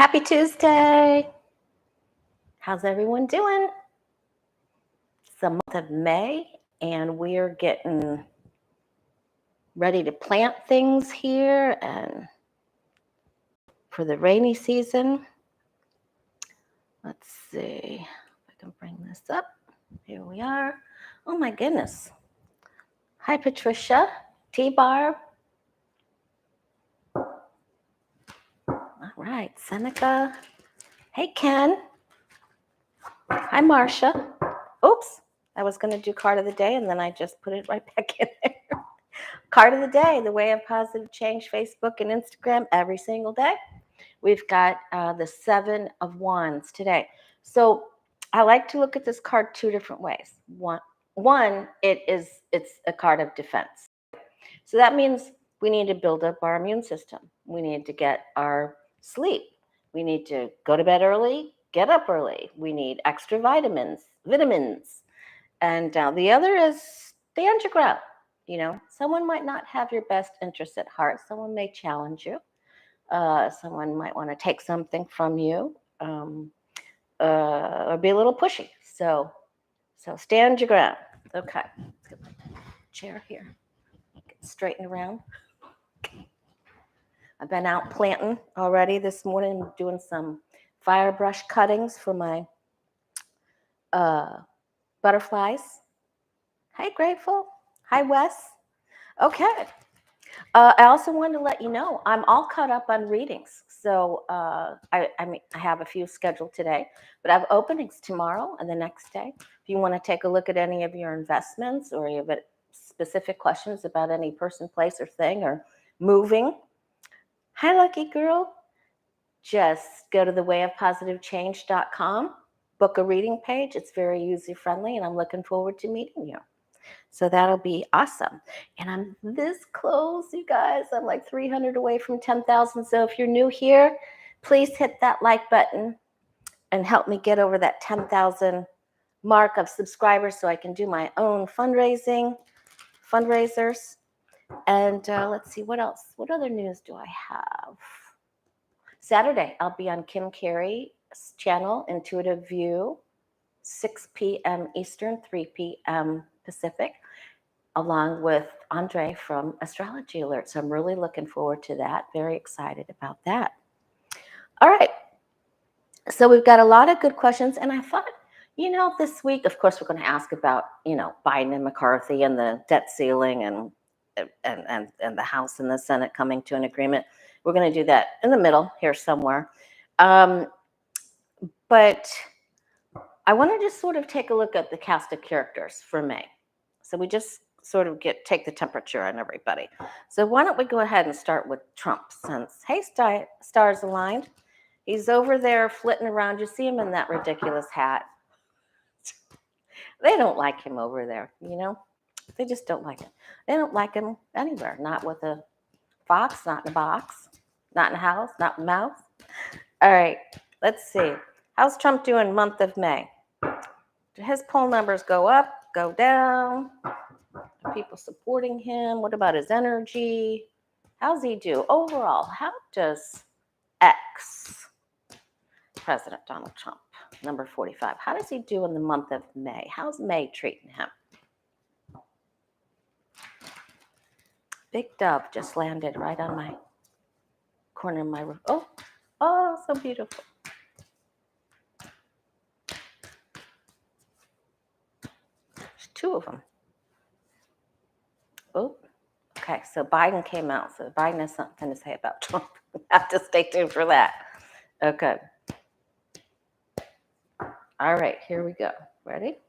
Happy Tuesday. How's everyone doing? It's the month of May, and we're getting ready to plant things here and for the rainy season. Let's see if I can bring this up. Here we are. Oh my goodness. Hi, Patricia. T-Barb. All right, Seneca. Hey, Ken. Hi, Marcia. Oops, I was going to do card of the day, and then I just put it right back in there. Card of the day, the way of positive change, Facebook and Instagram every single day. We've got the 7 of Wands today. So I like to look at this card two different ways. One, it's a card of defense. So that means we need to build up our immune system. We need to get our sleep. We need to go to bed early, get up early. We need extra vitamins. And the other is stand your ground. You know, someone might not have your best interest at heart. Someone may challenge you. Someone might want to take something from you or be a little pushy. So stand your ground. Okay, let's get my chair here. Get straightened around. Okay. I've been out planting already this morning, doing some fire brush cuttings for my butterflies. Hi, Grateful. Hi, Wes. Okay. I also wanted to let you know I'm all caught up on readings. So I have a few scheduled today, but I have openings tomorrow and the next day. If you want to take a look at any of your investments or you have specific questions about any person, place, or thing or moving, hi, lucky girl. Just go to thewayofpositivechange.com, book a reading page. It's very user-friendly, and I'm looking forward to meeting you. So that'll be awesome. And I'm this close, you guys. I'm like 300 away from 10,000. So if you're new here, please hit that like button and help me get over that 10,000 mark of subscribers so I can do my own fundraisers. And let's see, what else? What other news do I have? Saturday, I'll be on Kim Carey's channel, Intuitive View, 6 p.m. Eastern, 3 p.m. Pacific, along with Andre from Astrology Alert. So I'm really looking forward to that. Very excited about that. All right. So we've got a lot of good questions. And I thought, this week, of course, we're going to ask about, Biden and McCarthy and the debt ceiling and the House and the Senate coming to an agreement. We're going to do that in the middle here somewhere. But I want to just sort of take a look at the cast of characters for May. So we just sort of take the temperature on everybody. So why don't we go ahead and start with Trump, since, hey, stars aligned. He's over there flitting around. You see him in that ridiculous hat. They don't like him over there, They just don't like him. They don't like him anywhere, not with a fox, not in a box, not in a house, not in a mouth. All right, let's see. How's Trump doing month of May? Do his poll numbers go up, go down? Are people supporting him? What about his energy? How's he do overall? How does President Donald Trump, number 45, how does he do in the month of May? How's May treating him? Big dove just landed right on my corner of my roof. Oh, so beautiful. There's 2 of them. Oh, okay. So Biden came out. So Biden has something to say about Trump. Have to stay tuned for that. Okay. All right, here we go. Ready?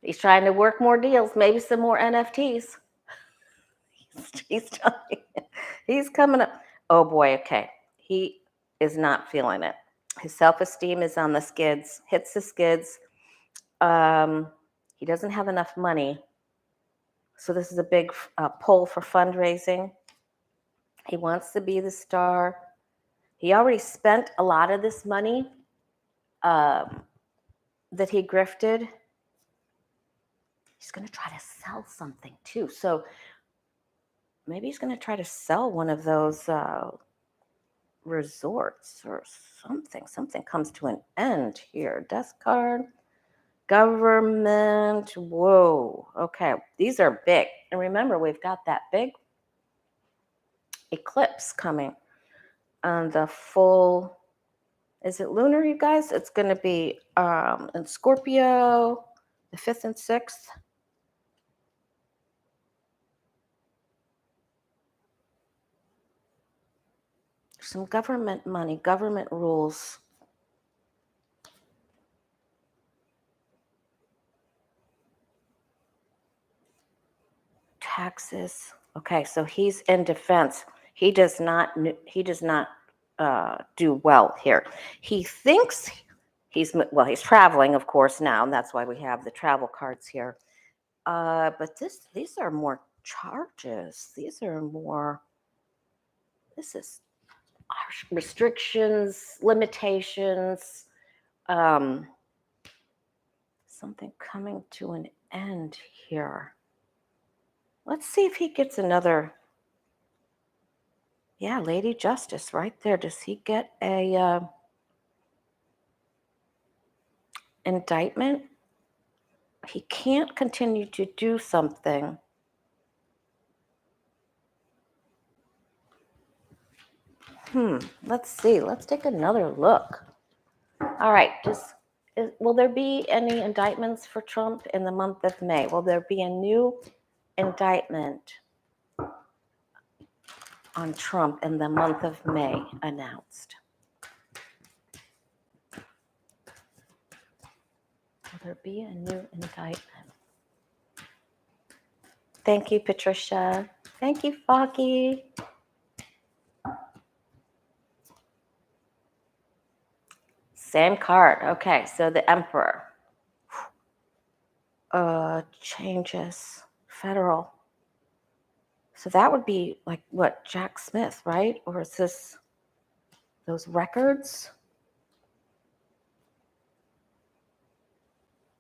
He's trying to work more deals, maybe some more NFTs. He's coming up. Oh boy, okay. He is not feeling it. His self-esteem is on the skids, hits the skids. He doesn't have enough money. So this is a big poll for fundraising. He wants to be the star. He already spent a lot of this money that he grifted. He's going to try to sell something too. So maybe he's going to try to sell one of those resorts or something. Something comes to an end here. Desk card, government. Whoa. Okay. These are big. And remember, we've got that big eclipse coming on the full. Is it lunar, you guys? It's going to be in Scorpio, the 5th and 6th. Some government money, government rules. Taxes. Okay, so he's in defense. He does not do well here. He thinks he's traveling, of course, now, and that's why we have the travel cards here. But these are more charges. These are more. This is restrictions, limitations, something coming to an end here. Let's see if he gets another. Yeah, Lady Justice right there. Does he get a indictment? He can't continue to do something. Let's see. Let's take another look. All right. Will there be any indictments for Trump in the month of May? Will there be a new indictment on Trump in the month of May announced? Will there be a new indictment? Thank you, Patricia. Thank you, Foggy. Same card. Okay, so the Emperor. Changes. Federal. So that would be like what, Jack Smith, right? Or is this those records?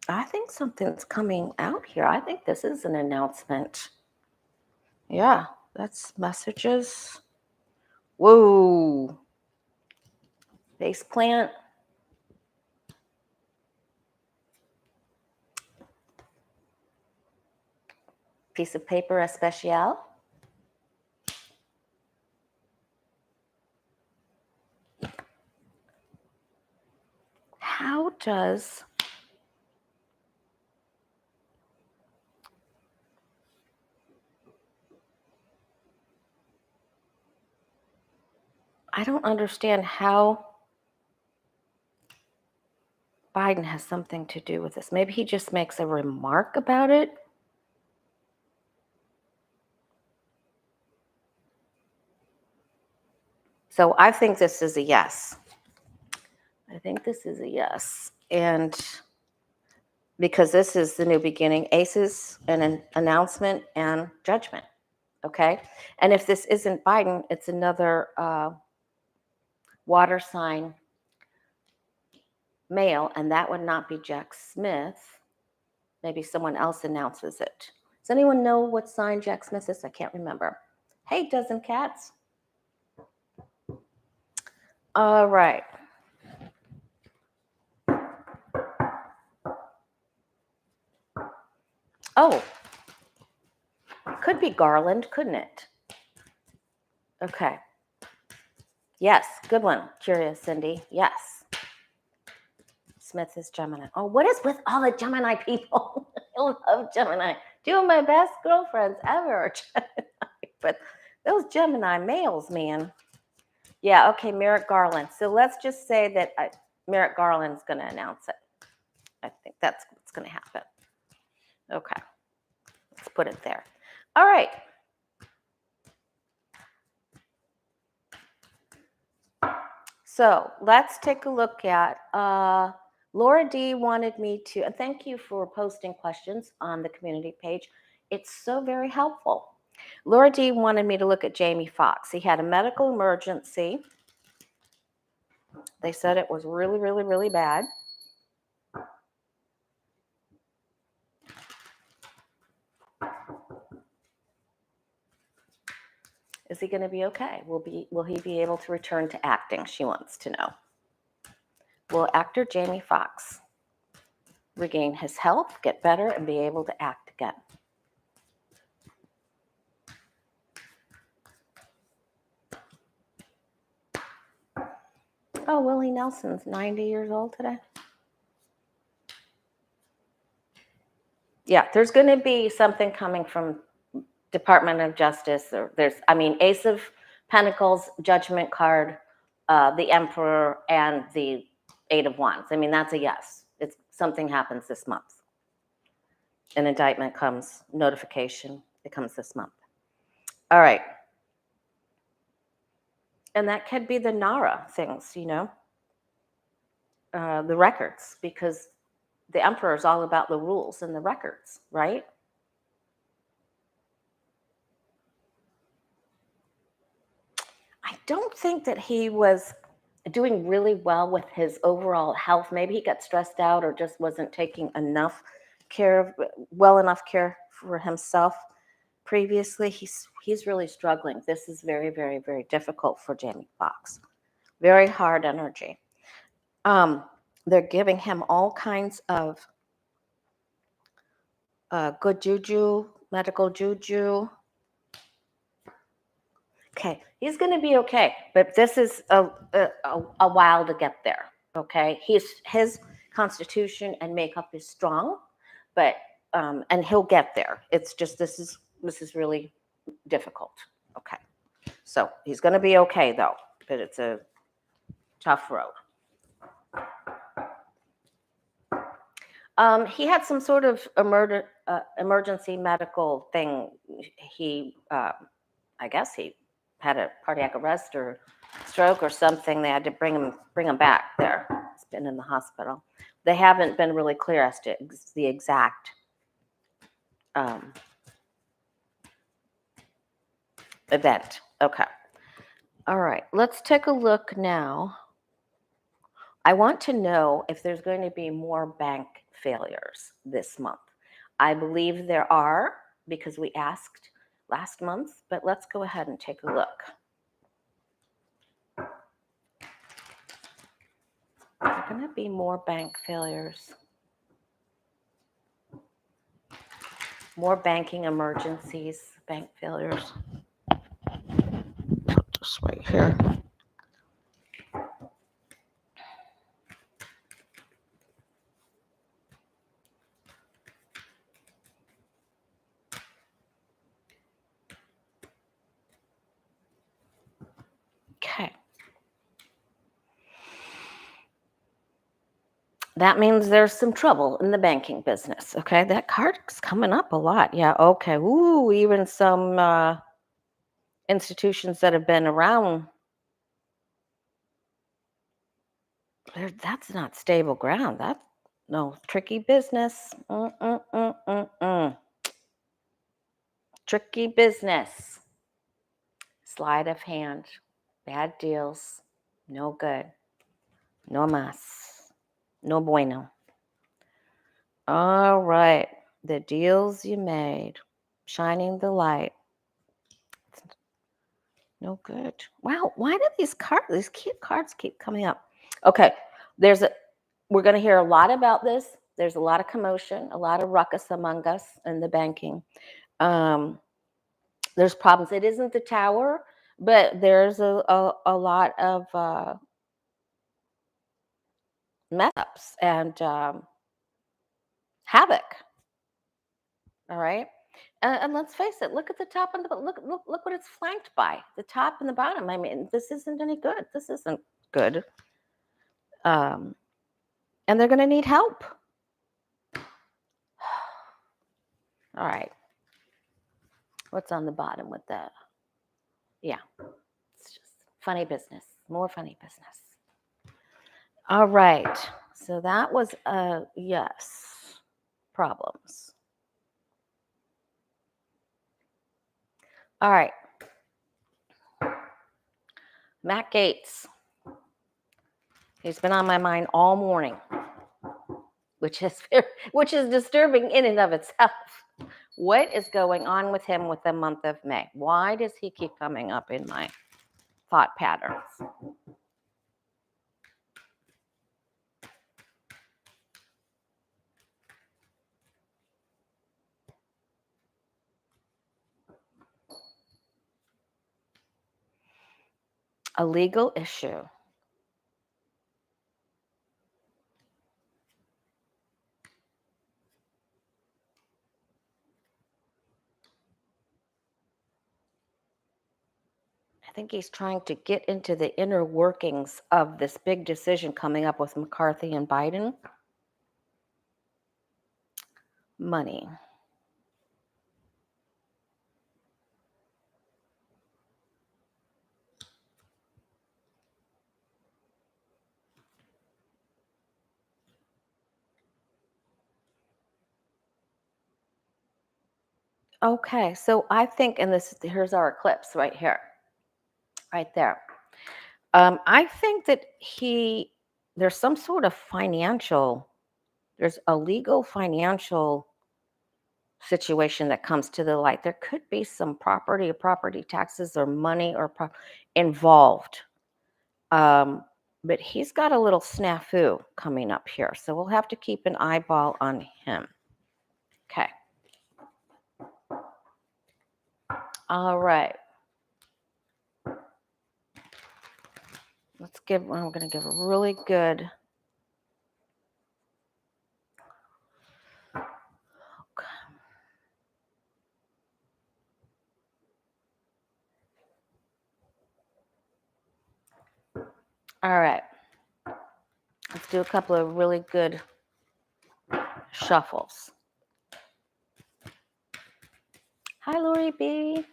I think something's coming out here. I think this is an announcement. Yeah, that's messages. Whoa. Face plant. Piece of paper especial. How does I don't understand how Biden has something to do with this. Maybe he just makes a remark about it. So I think this is a yes. I think this is a yes. And because this is the new beginning, aces and an announcement and judgment. Okay. And if this isn't Biden, it's another water sign male, and that would not be Jack Smith. Maybe someone else announces it. Does anyone know what sign Jack Smith is? I can't remember. Hey, dozen cats. All right. Oh, could be Garland, couldn't it? Okay. Yes, good one. Curious, Cindy. Yes. Smith is Gemini. Oh, what is with all the Gemini people? I love Gemini. Two of my best girlfriends ever are Gemini. But those Gemini males, man. Yeah, okay, Merrick Garland. So let's just say that Merrick Garland's going to announce it. I think that's what's going to happen. Okay. Let's put it there. All right. So let's take a look at, Laura D wanted me to, and thank you for posting questions on the community page. It's so very helpful. Laura D wanted me to look at Jamie Foxx. He had a medical emergency. They said it was really, really, really bad. Is he going to be okay? Will he be able to return to acting? She wants to know. Will actor Jamie Foxx regain his health, get better, and be able to act again? Oh, Willie Nelson's 90 years old today. Yeah, there's going to be something coming from Department of Justice. Ace of Pentacles, Judgment card, the Emperor, and the Eight of Wands. That's a yes. It's something happens this month. An indictment comes, notification, it comes this month. All right. And that could be the NARA things, the records, because the Emperor is all about the rules and the records, right? I don't think that he was doing really well with his overall health. Maybe he got stressed out or just wasn't taking enough care for himself previously. He's really struggling. This is very, very, very difficult for Jamie Foxx. Very hard energy. They're giving him all kinds of good juju, medical juju. Okay, he's going to be okay, but this is a while to get there. Okay, his constitution and makeup is strong, but and he'll get there. It's just this is really difficult. Okay, so he's going to be okay though, but it's a tough road. He had some sort of emergency medical thing. I guess he had a cardiac arrest or stroke or something. They had to bring him back there. He's been in the hospital. They haven't been really clear as to the exact event. Okay. All right. Let's take a look now. I want to know if there's going to be more bank failures this month. I believe there are because we asked last month, but let's go ahead and take a look. There are going to be more bank failures. More banking emergencies, bank failures. Put this right here. Okay. That means there's some trouble in the banking business. Okay, that card's coming up a lot. Yeah, okay. Ooh, even some institutions that have been around. That's not stable ground. That's no tricky business. Tricky business. Sleight of hand. Bad deals. No good. No mas. No bueno. All right. The deals you made. Shining the light. No good. Wow. Why do these cute cards keep coming up? Okay. We're going to hear a lot about this. There's a lot of commotion, a lot of ruckus among us in the banking. There's problems. It isn't the tower, but there's a lot of mess ups and havoc. All right. And let's face it, look at the top and look what it's flanked by, the top and the bottom. This isn't any good. This isn't good. And they're going to need help. All right. What's on the bottom with that? Yeah. It's just funny business. More funny business. All right. So that was a yes. Problems. All right. Matt Gaetz. He's been on my mind all morning, which is disturbing in and of itself. What is going on with him with the month of May? Why does he keep coming up in my thought patterns? A legal issue. I think he's trying to get into the inner workings of this big decision coming up with McCarthy and Biden. Money. Okay, so I think, and here's our eclipse right here, right there. I think that there's some sort of there's a legal financial situation that comes to the light. There could be some property taxes or money involved. But he's got a little snafu coming up here. So we'll have to keep an eyeball on him. Okay. All right. I'm going to give a really good. All right. Let's do a couple of really good shuffles. Hi, Lori B.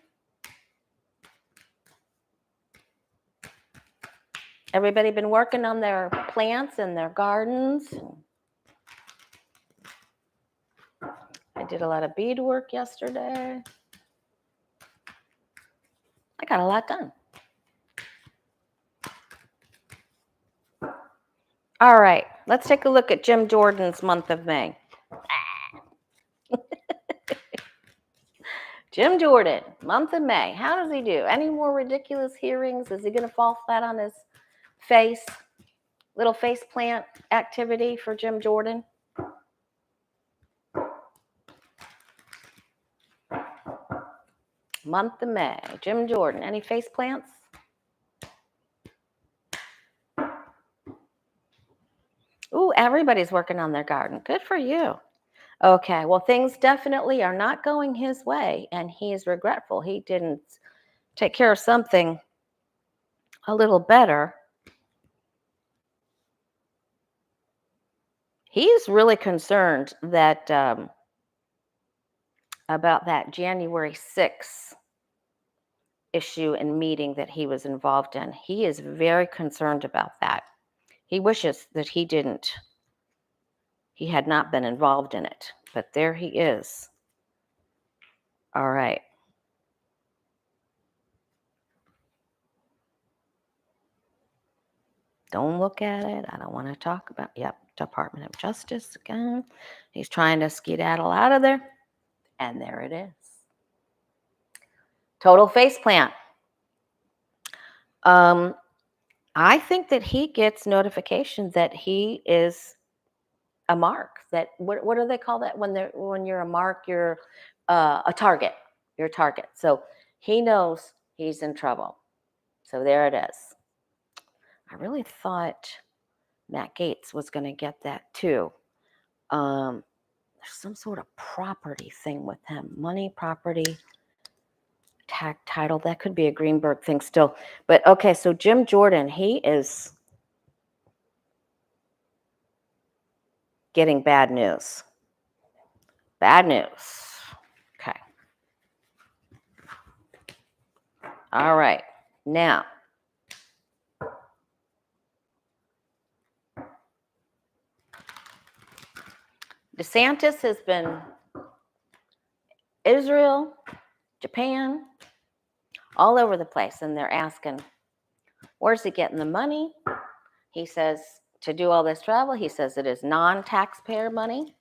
Everybody been working on their plants and their gardens? I did a lot of bead work yesterday. I got a lot done. All right, let's take a look at Jim Jordan's month of May. Jim Jordan, month of May. How does he do? Any more ridiculous hearings? Is he going to fall flat on his face? Little face plant activity for Jim Jordan? Month of May. Jim Jordan, any face plants? Ooh, everybody's working on their garden. Good for you. Okay, well, things definitely are not going his way, and he is regretful he didn't take care of something a little better. He's really concerned that about that January 6th issue and meeting that he was involved in. He is very concerned about that. He wishes that he had not been involved in it, but there he is. All right. Don't look at it. I don't want to talk about, Department of Justice again. He's trying to skedaddle out of there. And there it is. Total faceplant. I think that he gets notification that he is a mark. That what do they call that when you're a mark? You're a target. You're a target. So he knows he's in trouble. So there it is. I really thought Matt Gaetz was going to get that too. There's some sort of property thing with him. Money, property, tag title. That could be a Greenberg thing still. But okay, so Jim Jordan, he is getting bad news. Bad news. Okay. All right. Now, DeSantis has been Israel, Japan, all over the place, and they're asking, where's he getting the money? He says to do all this travel, he says it is non-taxpayer money.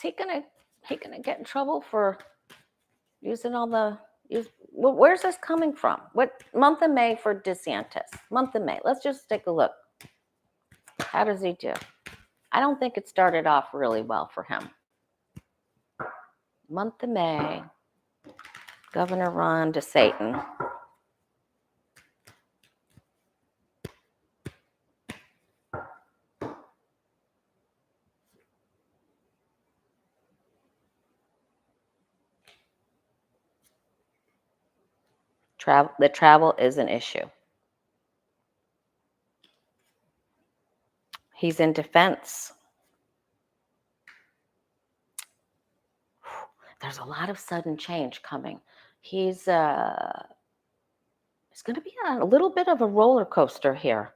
he gonna get in trouble for using all the? Where's this coming from? What month of May for DeSantis? Month of May. Let's just take a look. How does he do? I don't think it started off really well for him. Month of May. Governor Ron DeSantis. The travel is an issue. He's in defense. There's a lot of sudden change coming. It's going to be a little bit of a roller coaster here.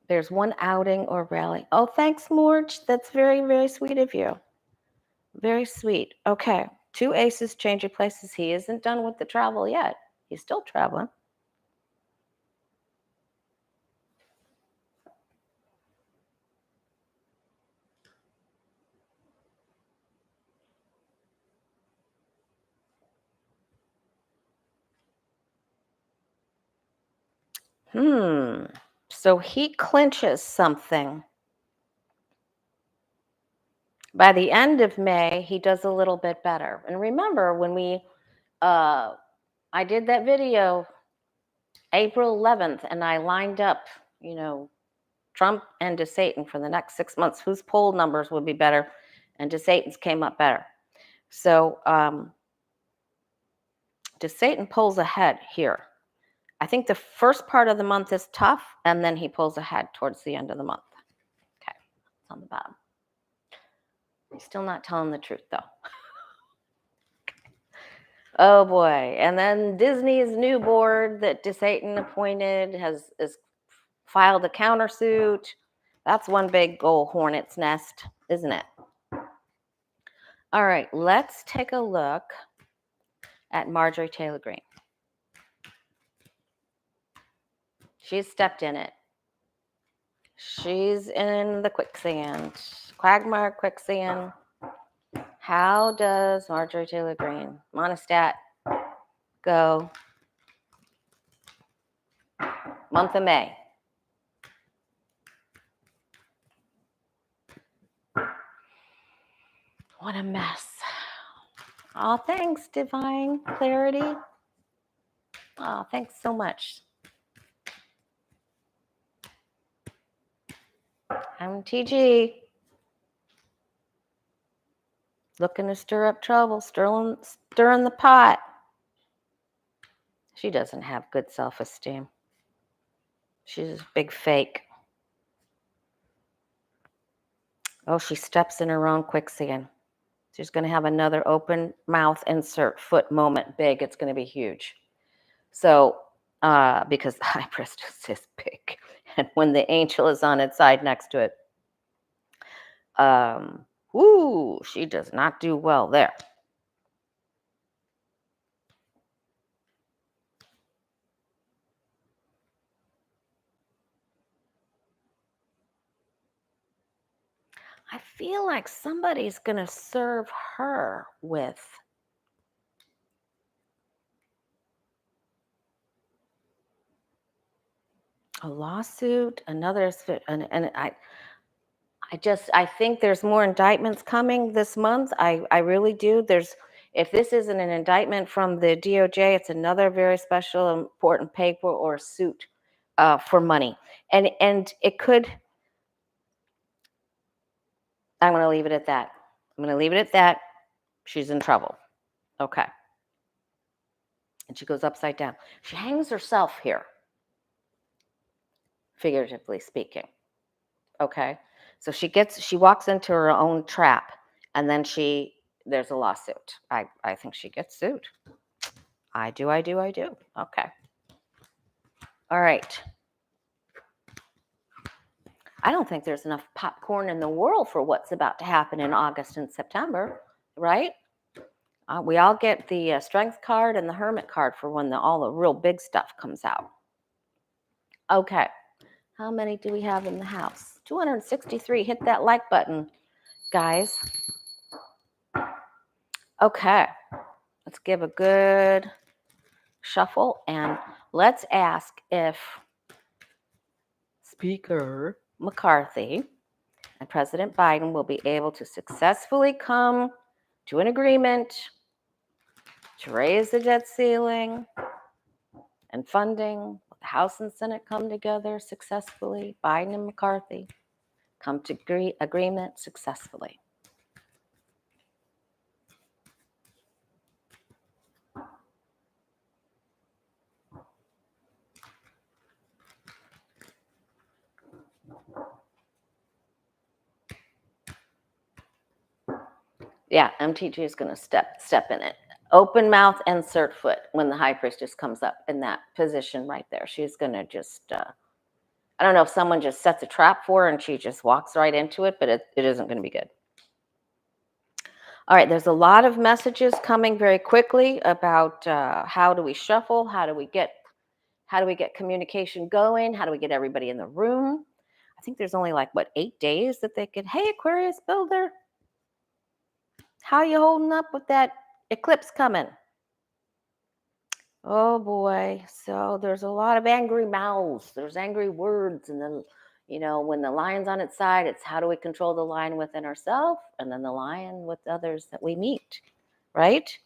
There's one outing or rally. Oh, thanks, Morge. That's very, very sweet of you. Very sweet. Okay. 2 aces changing places. He isn't done with the travel yet. He's still traveling. So he clinches something. By the end of May, he does a little bit better. And remember, when I did that video April 11th, and I lined up, Trump and DeSantis for the next 6 months, whose poll numbers would be better, and DeSantis came up better. So DeSantis pulls ahead here. I think the first part of the month is tough, and then he pulls ahead towards the end of the month. Okay, it's on the bottom. He's still not telling the truth, though. Oh, boy. And then Disney's new board that DeSantis appointed has filed a countersuit. That's one big old hornet's nest, isn't it? All right, let's take a look at Marjorie Taylor Greene. She's stepped in it. She's in the quicksand, quagmire quicksand. How does Marjorie Taylor Greene, monostat, go? Month of May. What a mess. Oh, thanks, Divine Clarity. Oh, thanks so much. I'm TG. Looking to stir up trouble, stirring the pot. She doesn't have good self-esteem. She's a big fake. Oh, she steps in her own quicksand. She's going to have another open mouth insert foot moment. Big. It's going to be huge. So, because the high priestess is big. And when the angel is on its side next to it, she does not do well there. I feel like somebody's going to serve her with a lawsuit, another, and I think there's more indictments coming this month. I really do. If this isn't an indictment from the DOJ, it's another very special, important paper or suit for money. And it could, I'm going to leave it at that. She's in trouble. Okay. And she goes upside down. She hangs herself here, figuratively speaking. Okay. So she walks into her own trap, and then there's a lawsuit. I think she gets sued. I do. Okay. All right. I don't think there's enough popcorn in the world for what's about to happen in August and September, right? We all get the strength card and the hermit card for when all the real big stuff comes out. Okay. How many do we have in the house? 263. Hit that like button, guys. Okay, let's give a good shuffle and let's ask if Speaker McCarthy and President Biden will be able to successfully come to an agreement to raise the debt ceiling and funding. The House and Senate come together successfully. Biden and McCarthy come to agreement successfully. Yeah, MTG is going to step in it. Open mouth, insert foot when the high priestess comes up in that position right there. She's going to just, I don't know if someone just sets a trap for her and she just walks right into it, but it isn't going to be good. All right, there's a lot of messages coming very quickly about how do we shuffle, how do we get communication going, how do we get everybody in the room. I think there's only like, 8 days that they could, hey, Aquarius builder, how you holding up with that eclipse coming? Oh boy, so there's a lot of angry mouths, there's angry words, and then, when the lion's on its side, it's how do we control the lion within ourselves, and then the lion with others that we meet, right?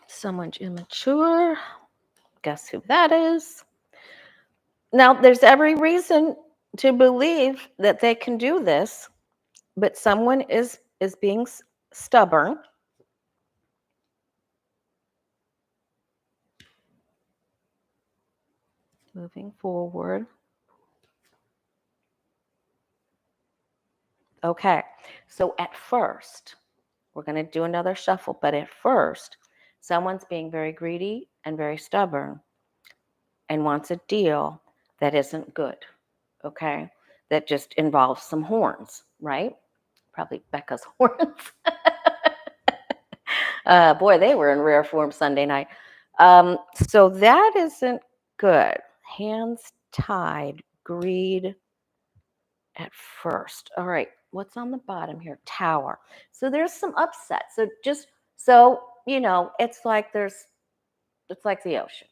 Someone's immature. Guess who that is? Now, there's every reason to believe that they can do this, but someone is being stubborn. Moving forward. Okay, so at first, we're going to do another shuffle, but at first, someone's being very greedy and very stubborn and wants a deal that isn't good, okay? That just involves some horns, right? Probably Becca's horns. Boy, they were in rare form Sunday night. So that isn't good. Hands tied, greed at first. All right, what's on the bottom here? Tower. So there's some upset. So it's like it's like the ocean,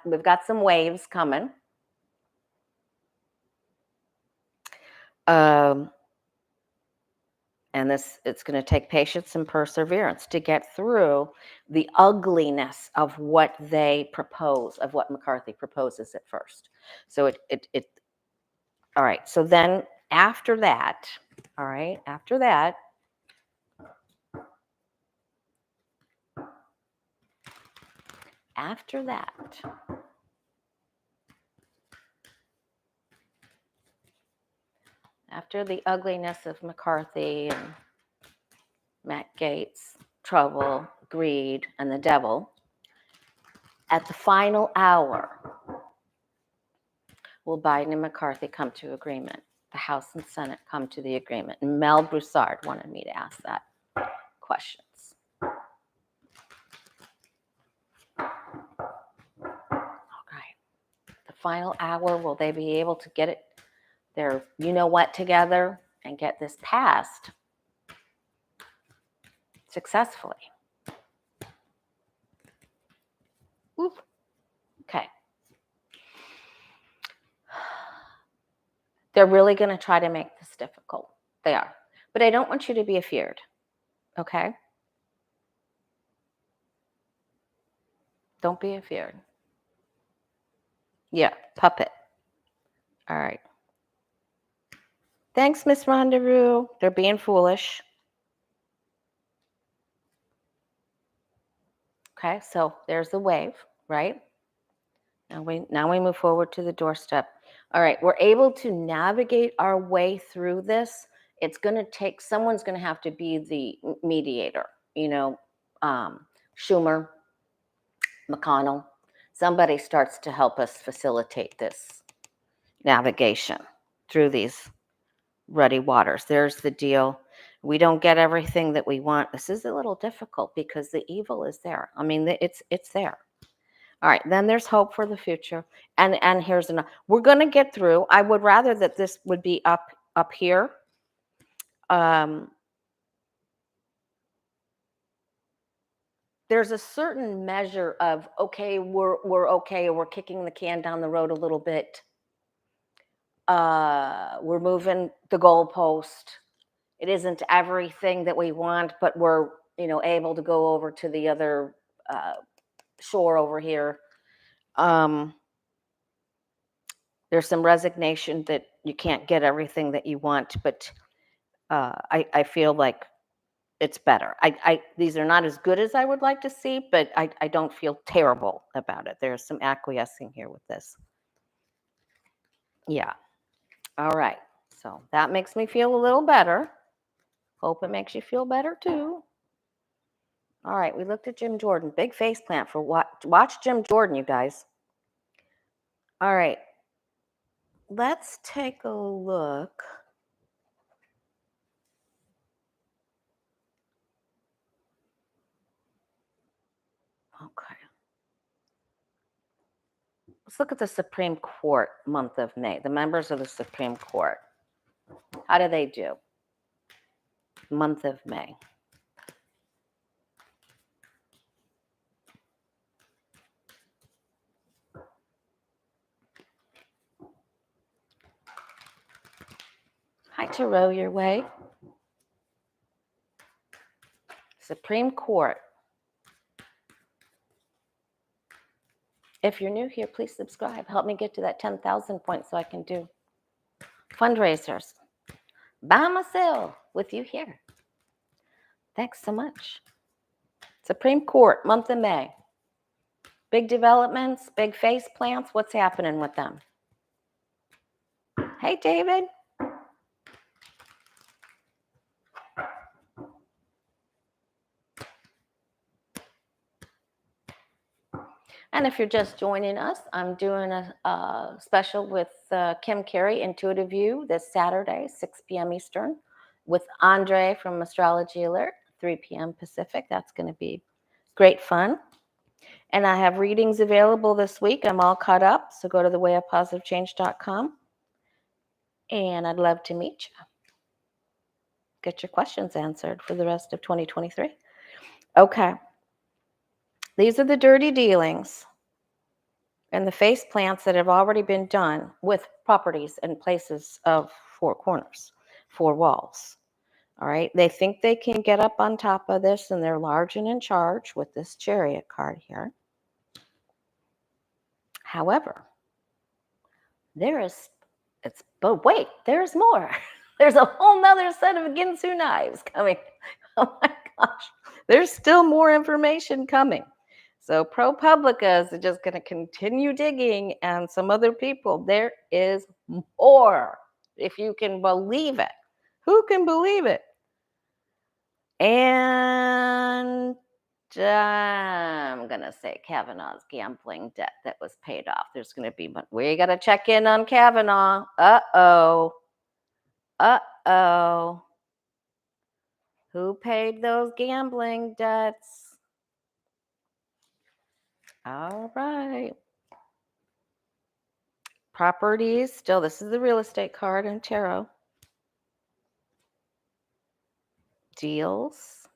we've got some waves coming. And it's going to take patience and perseverance to get through the ugliness of what they propose, of what McCarthy proposes at first. So all right. So then after that, after the ugliness of McCarthy and Matt Gaetz, trouble, greed, and the devil, at the final hour, will Biden and McCarthy come to agreement? The House and Senate come to the agreement? And Mel Broussard wanted me to ask that questions. Okay. The final hour, will they be able to get it, their you-know-what together and get this passed successfully? Ooh. Okay. They're really going to try to make this difficult. They are. But I don't want you to be afeared. Okay? Don't be afeared. Yeah, puppet. All right. Thanks, Miss Rondaroo. They're being foolish. Okay, so there's the wave, right? Now we move forward to the doorstep. All right, we're able to navigate our way through this. It's going to take, someone's going to have to be the mediator, Schumer, McConnell. Somebody starts to help us facilitate this navigation through these ruddy waters. There's the deal. We don't get everything that we want. This is a little difficult because the evil is there. I mean, it's there. All right, then there's hope for the future. And here's another. We're going to get through. I would rather that this would be up here. There's a certain measure of, okay, we're okay, we're kicking the can down the road a little bit. We're moving the goalpost. It isn't everything that we want, but we're, able to go over to the other shore over here. There's some resignation that you can't get everything that you want, but I feel like it's better. These are not as good as I would like to see, but I don't feel terrible about it. There's some acquiescing here with this. Yeah. All right. So that makes me feel a little better. Hope it makes you feel better too. All right. We looked at Jim Jordan. Big face plant for watch Jim Jordan, you guys. All right. Let's take a look. Okay. Let's look at the Supreme Court month of May. The members of the Supreme Court. How do they do? Month of May. Hi, to row your way. Supreme Court. If you're new here, please subscribe. Help me get to that 10,000 points so I can do fundraisers by myself with you here. Thanks so much. Supreme Court, month of May. Big developments, big face plants. What's happening with them? Hey, David. And if you're just joining us, I'm doing a special with Kim Carey, Intuitive View, this Saturday, 6 p.m. Eastern, with Andre from Astrology Alert, 3 p.m. Pacific. That's going to be great fun. And I have readings available this week. I'm all caught up, so go to thewayofpositivechange.com. And I'd love to meet you. Get your questions answered for the rest of 2023. Okay. These are the dirty dealings and the face plants that have already been done with properties and places of 4 corners, 4 walls. All right. They think they can get up on top of this, and they're large and in charge with this Chariot card here. However, but wait, there's more. There's a whole nother set of Ginsu knives coming. Oh my gosh. There's still more information coming. So ProPublica is just going to continue digging, and some other people. There is more, if you can believe it. Who can believe it? And I'm going to say Kavanaugh's gambling debt that was paid off. There's going to be, we got to check in on Kavanagh. Uh-oh. Uh-oh. Who paid those gambling debts? All right. Properties, still, this is the real estate card in tarot. Deals.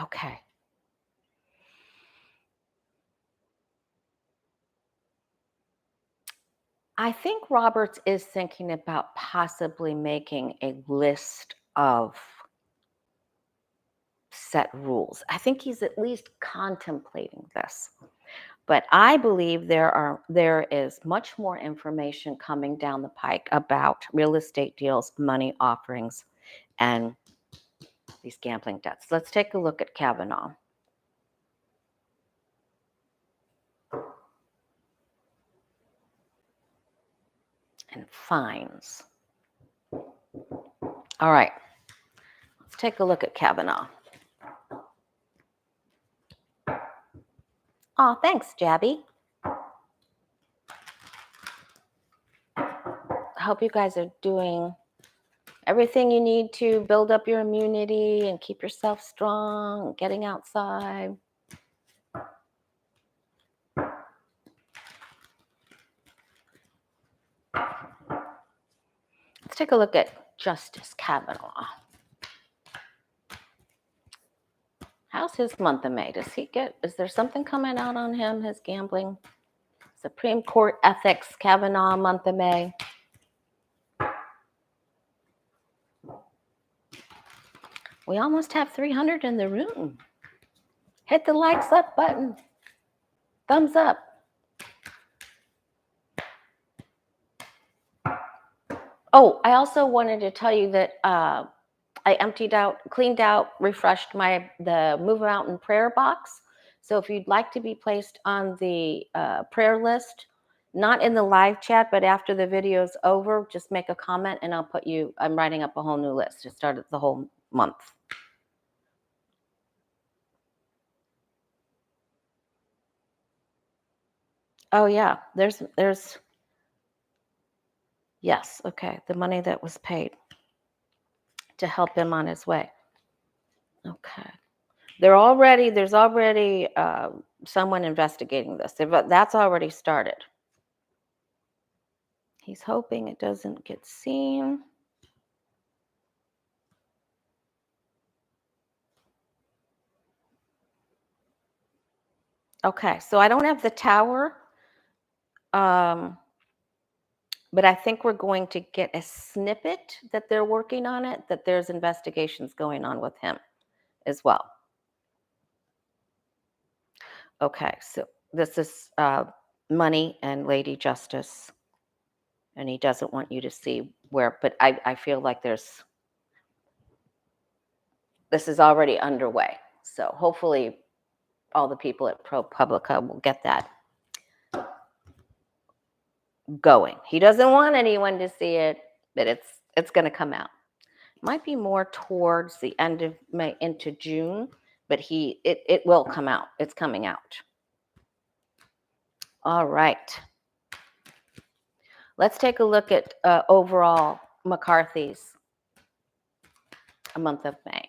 Okay. I think Roberts is thinking about possibly making a list of set rules. I think he's at least contemplating this. But I believe there is much more information coming down the pike about real estate deals, money offerings, and these gambling debts. Let's take a look at Kavanagh. And fines. All right. Let's take a look at Kavanagh. Oh, thanks, Jabby. I hope you guys are doing Everything you need to build up your immunity and keep yourself strong, getting outside. Let's take a look at Justice Kavanugh. How's his month of May? Is there something coming out on him, his gambling? Supreme Court ethics, Kavanagh, month of May. We almost have 300 in the room. Hit the likes up button. Thumbs up. Oh, I also wanted to tell you that I cleaned out, refreshed the Move Mountain prayer box. So if you'd like to be placed on the prayer list, not in the live chat, but after the video's over, just make a comment and I'm writing up a whole new list to start the whole month. Oh yeah, there's yes, okay, the money that was paid to help him on his way. Okay. There's already someone investigating this. That's already started. He's hoping it doesn't get seen. Okay, so I don't have the tower, but I think we're going to get a snippet that they're working on it, that there's investigations going on with him as well. Okay, so this is money and Lady Justice, and he doesn't want you to see where, but I feel like this is already underway. So hopefully all the people at ProPublica will get that going. He doesn't want anyone to see it, but it's going to come out. Might be more towards the end of May into June, but it will come out. It's coming out. All right. Let's take a look at overall McCarthy's a month of May.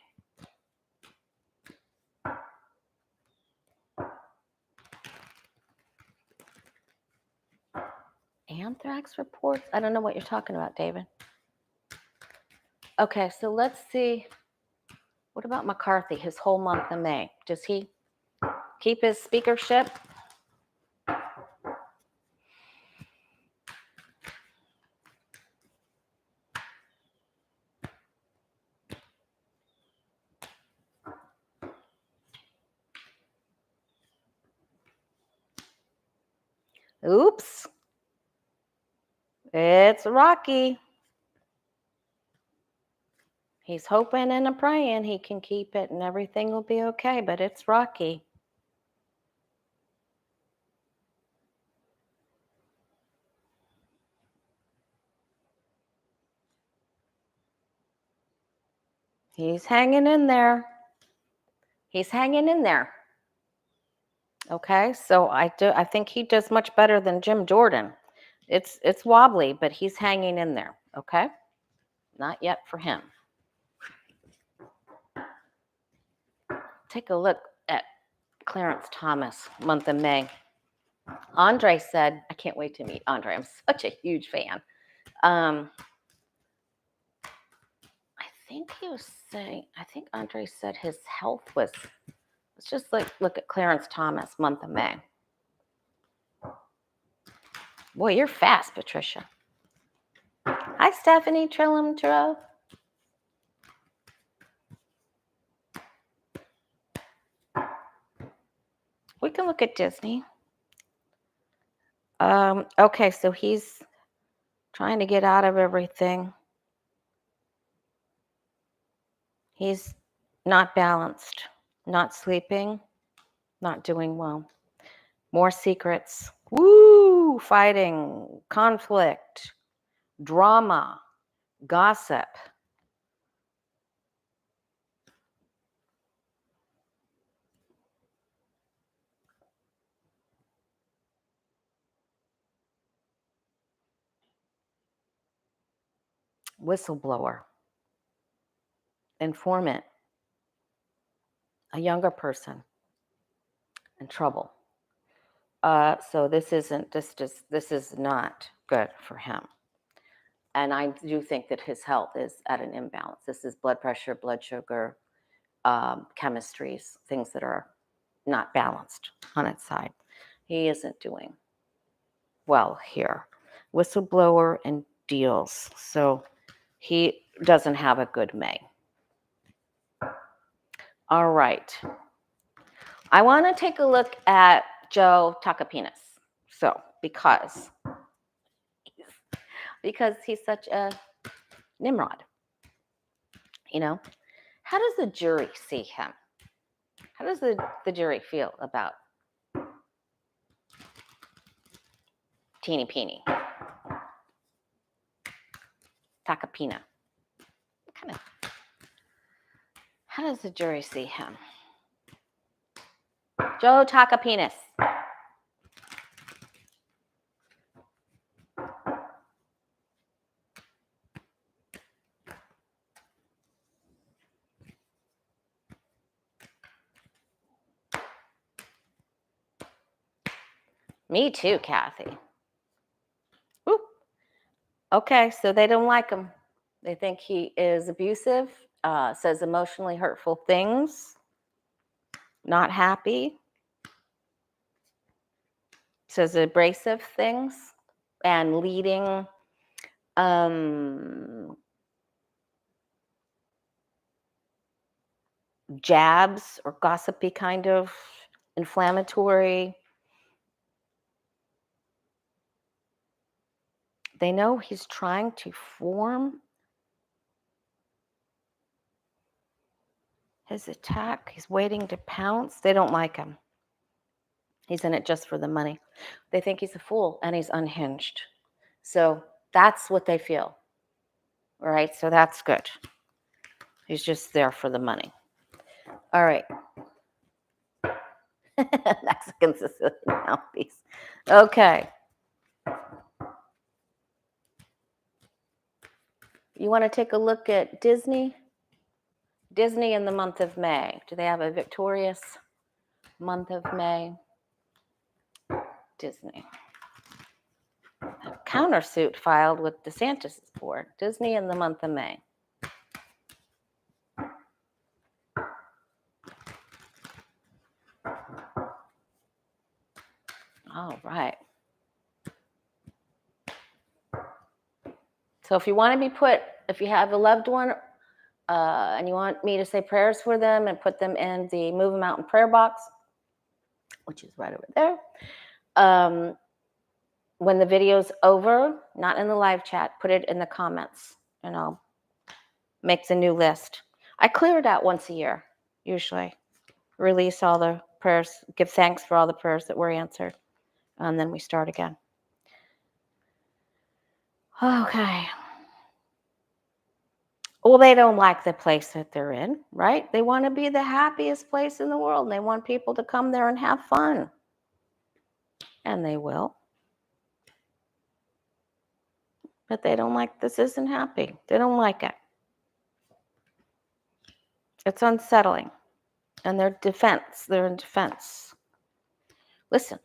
Anthrax reports? I don't know what you're talking about, David. Okay, so let's see. What about McCarthy, his whole month of May? Does he keep his speakership? Oops. It's rocky. He's hoping and a praying he can keep it and everything will be okay, but it's rocky. He's hanging in there. He's hanging in there. Okay, so I think he does much better than Jim Jordan. It's wobbly, but he's hanging in there. Okay, not yet for him. Take a look at Clarence Thomas, month of May. Andre said, I can't wait to meet Andre. I'm such a huge fan. I think he was saying, I think Andre said his health was, let's just look at Clarence Thomas, month of May. Boy, you're fast, Patricia. Hi, Stephanie Trillam-Tro. We can look at Disney. Okay, so he's trying to get out of everything. He's not balanced, not sleeping, not doing well. More secrets. Woo! Fighting, conflict, drama, gossip. Whistleblower. informant, a younger person in trouble. So this is not good for him. And I do think that his health is at an imbalance. This is blood pressure, blood sugar, chemistries, things that are not balanced on its side. He isn't doing well here. Whistleblower and deals. So he doesn't have a good May. All right. I want to take a look at Joe Tacopina. So because he's such a Nimrod. You know, how does the jury see him? How does the jury feel about Teeny Peeny? Takapina. How does the jury see him? Joe Tacopina. Me too, Kathy. Ooh. Okay, so they don't like him. They think he is abusive, says emotionally hurtful things, not happy, says abrasive things, and leading jabs or gossipy kind of inflammatory. They know he's trying to form his attack. He's waiting to pounce. They don't like him. He's in it just for the money. They think he's a fool and he's unhinged. So that's what they feel. All right, so that's good. He's just there for the money. All right. Mexican Sicilian mouthpiece. Okay. You want to take a look at Disney? Disney in the month of May. Do they have a victorious month of May? Disney. A countersuit filed with DeSantis board. Disney in the month of May. All right. So if you want to be if you have a loved one and you want me to say prayers for them and put them in the Move Mountain prayer box, which is right over there, when the video's over, not in the live chat, put it in the comments and I'll make the new list. I clear it out once a year, usually. Release all the prayers, give thanks for all the prayers that were answered, and then we start again. Okay. Well, they don't like the place that they're in, right? They want to be the happiest place in the world, and they want people to come there and have fun. And they will. But they don't like, this isn't happy. They don't like it. It's unsettling. And they're in defense. Listen,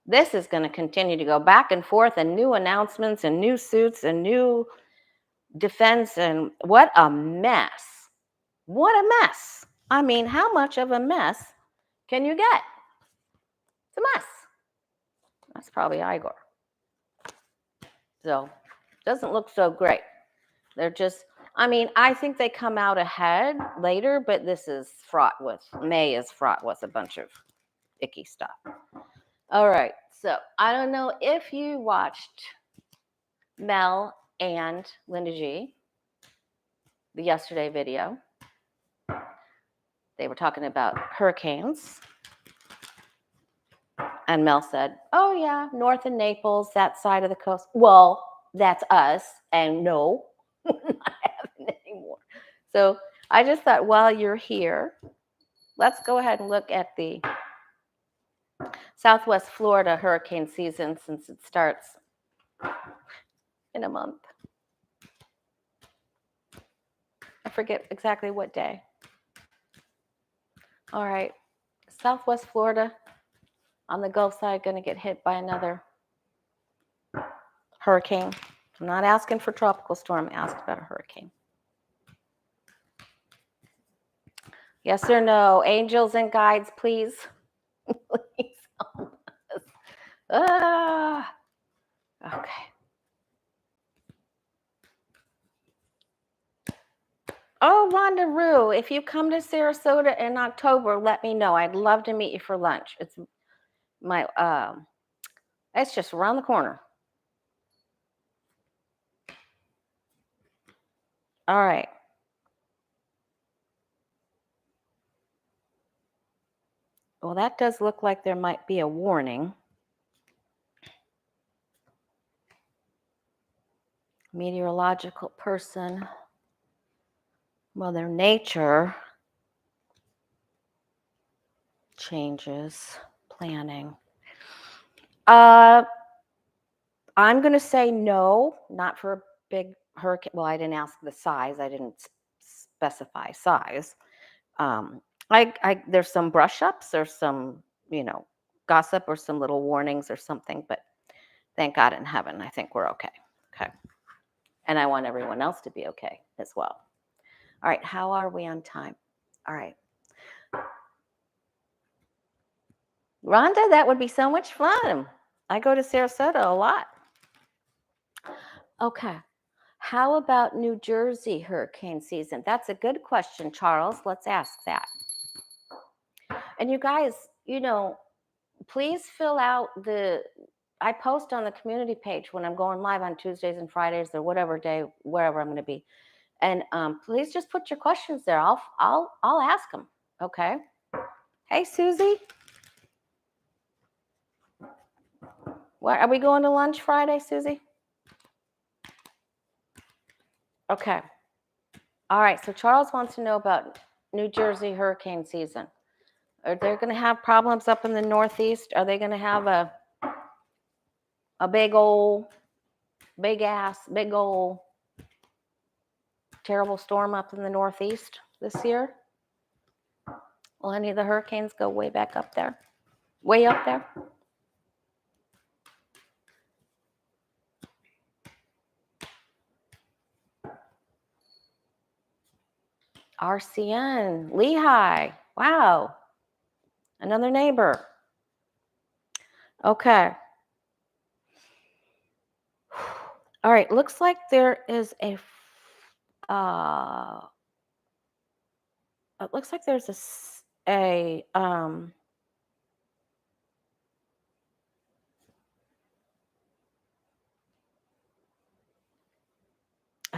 this is going to continue to go back and forth, and new announcements and new suits and new defense, and what a mess. What a mess. I mean, how much of a mess can you get? It's a mess. That's probably Igor. So, doesn't look so great. They're just, I mean, I think they come out ahead later, but May is fraught with a bunch of icky stuff. All right, so I don't know if you watched Mel and Linda G, the yesterday video. They were talking about hurricanes. And Mel said, oh yeah, north of Naples, that side of the coast. Well, that's us. And no, not happening anymore. So I just thought, while you're here, let's go ahead and look at the Southwest Florida hurricane season, since it starts in a month. I forget exactly what day. All right. Southwest Florida on the Gulf side going to get hit by another hurricane. I'm not asking for tropical storm. I'm asking about a hurricane. Yes or no? Angels and guides, please. Please. Okay. Oh, Rhonda Rue, if you come to Sarasota in October, let me know. I'd love to meet you for lunch. It's my it's just around the corner. All right. Well, that does look like there might be a warning. Meteorological person, Mother Nature changes, planning. I'm going to say no, not for a big hurricane. Well, I didn't ask the size. I didn't specify size. There's some brush ups, there's some, gossip or some little warnings or something, but thank God in heaven, I think we're okay. Okay. And I want everyone else to be okay as well. All right. How are we on time? All right. Rhonda, that would be so much fun. I go to Sarasota a lot. Okay. How about New Jersey hurricane season? That's a good question, Charles. Let's ask that. And you guys, please fill out I post on the community page when I'm going live on Tuesdays and Fridays or whatever day, wherever I'm going to be. And please just put your questions there. I'll ask them. Okay. Hey, Susie. What, are we going to lunch Friday, Susie? Okay. All right. So Charles wants to know about New Jersey hurricane season. Are they going to have problems up in the Northeast? Are they going to have a big old terrible storm up in the Northeast this year? Will any of the hurricanes go way back up there? Way up there? RCN, Lehigh. Wow. Another neighbor. Okay. All right. Looks like there is it looks like there's a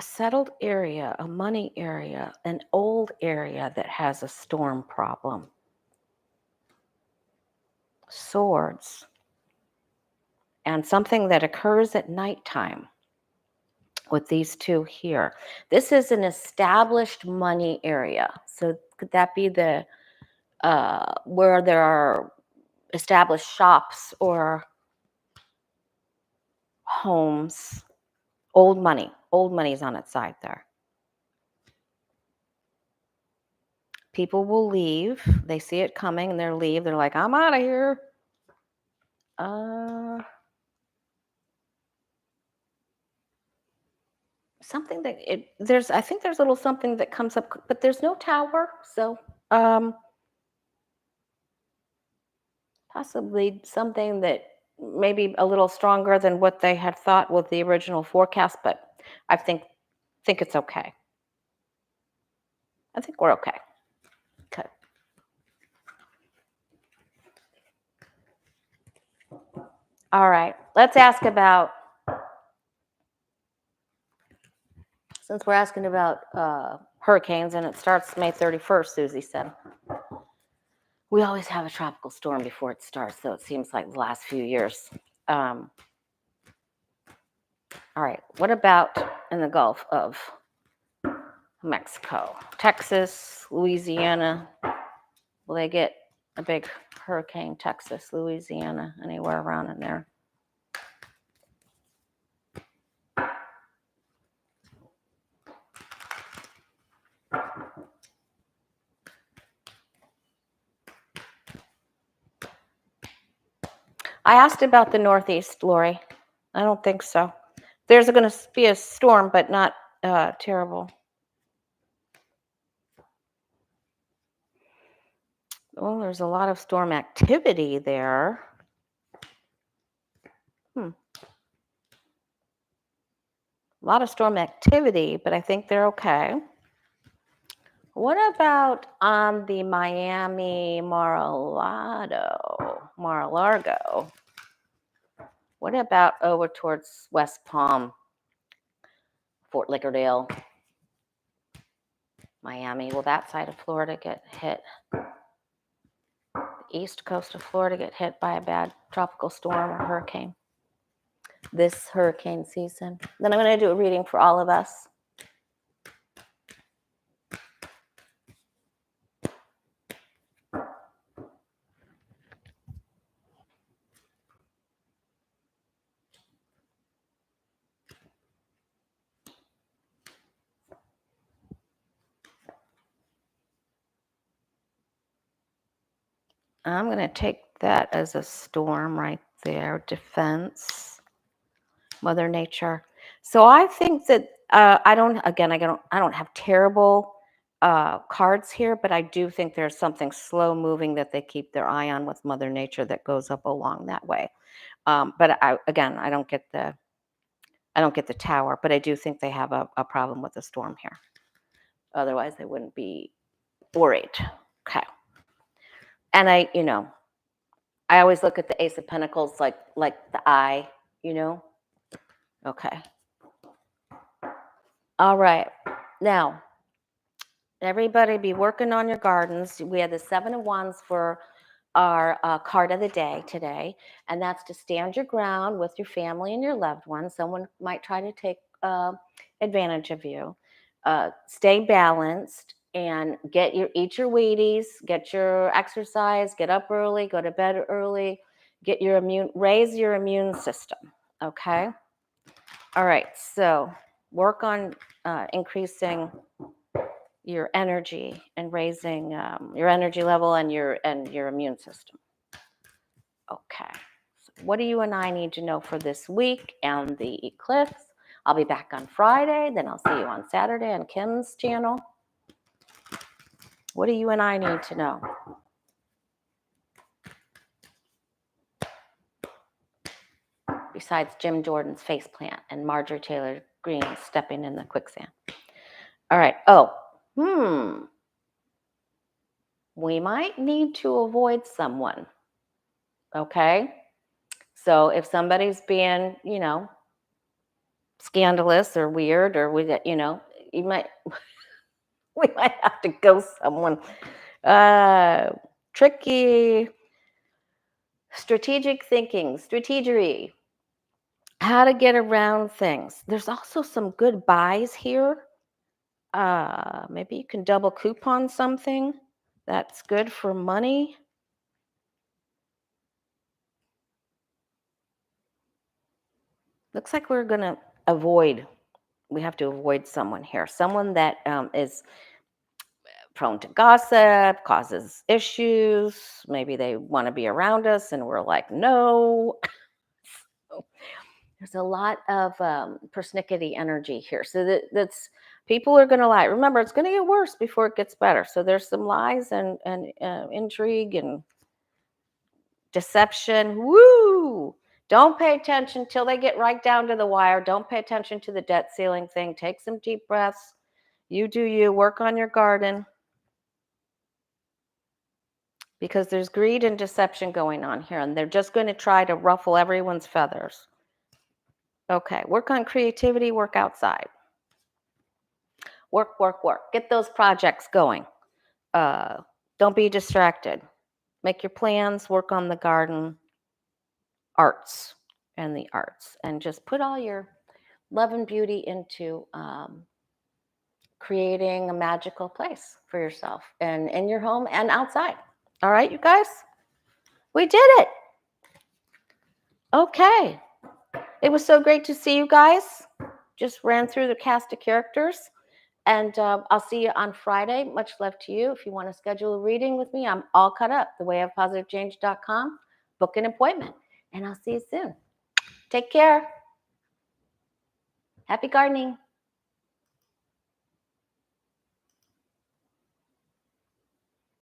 settled area, a money area, an old area that has a storm problem. Swords. And something that occurs at nighttime with these two here. This is an established money area. So could that be the where there are established shops or homes? Old money is on its side there. People will leave. They see it coming and they'll leave. They're like, I'm out of here. Something that I think there's a little something that comes up, but there's no tower. So possibly something that maybe a little stronger than what they had thought with the original forecast, but I think it's okay. I think we're okay. Okay. All right. Let's ask about, since we're asking about hurricanes and it starts May 31st, Susie said. We always have a tropical storm before it starts, so it seems like the last few years. All right. What about in the Gulf of Mexico? Texas, Louisiana. Will they get a big hurricane? Texas, Louisiana, anywhere around in there? I asked about the Northeast, Lori. I don't think so. There's going to be a storm, but not terrible. Oh, there's a lot of storm activity there. A lot of storm activity, but I think they're okay. What about on the Miami Mar-a-Lago? What about over towards West Palm, Fort Lauderdale, Miami? Will that side of Florida get hit? The east coast of Florida get hit by a bad tropical storm or hurricane this hurricane season? Then I'm going to do a reading for all of us. I'm going to take that as a storm right there. Defense, Mother Nature. So I think that I don't have terrible cards here, but I do think there's something slow moving that they keep their eye on with Mother Nature that goes up along that way. But I don't get the tower, but I do think they have a problem with the storm here. Otherwise, they wouldn't be worried. Okay. And I always look at the Ace of Pentacles like the eye, Okay. All right. Now, everybody be working on your gardens. We had the 7 of Wands for our card of the day today, and that's to stand your ground with your family and your loved ones. Someone might try to take advantage of you. Stay balanced and eat your Wheaties, get your exercise, get up early, go to bed early, raise your immune system. Okay. All right. So work on increasing your energy and raising your energy level and your immune system. Okay. So what do you and I need to know for this week and the eclipse? I'll be back on Friday. Then I'll see you on Saturday on Kim's channel. What do you and I need to know? Besides Jim Jordan's faceplant and Marjorie Taylor Greene stepping in the quicksand. All right. We might need to avoid someone. Okay. So if somebody's being, scandalous or weird, or we might have to go someone tricky, strategic thinking, strategery, how to get around things. There's also some good buys here. Maybe you can double coupon something that's good for money. Looks like we're going to we have to avoid someone here. Someone that is prone to gossip, causes issues. Maybe they want to be around us and we're like, no. So there's a lot of persnickety energy here. So that's people are going to lie. Remember, it's going to get worse before it gets better. So there's some lies and intrigue and deception. Woo! Don't pay attention till they get right down to the wire. Don't pay attention to the debt ceiling thing. Take some deep breaths. You do you. Work on your garden. Because there's greed and deception going on here, and they're just going to try to ruffle everyone's feathers. Okay, work on creativity, work outside. Work. Get those projects going. Don't be distracted. Make your plans, work on the garden, arts, and just put all your love and beauty into creating a magical place for yourself and in your home and outside. All right, you guys? We did it. Okay. It was so great to see you guys. Just ran through the cast of characters. And I'll see you on Friday. Much love to you. If you want to schedule a reading with me, I'm all cut up. thewayofpositivechange.com. Book an appointment. and I'll see you soon. Take care. Happy gardening.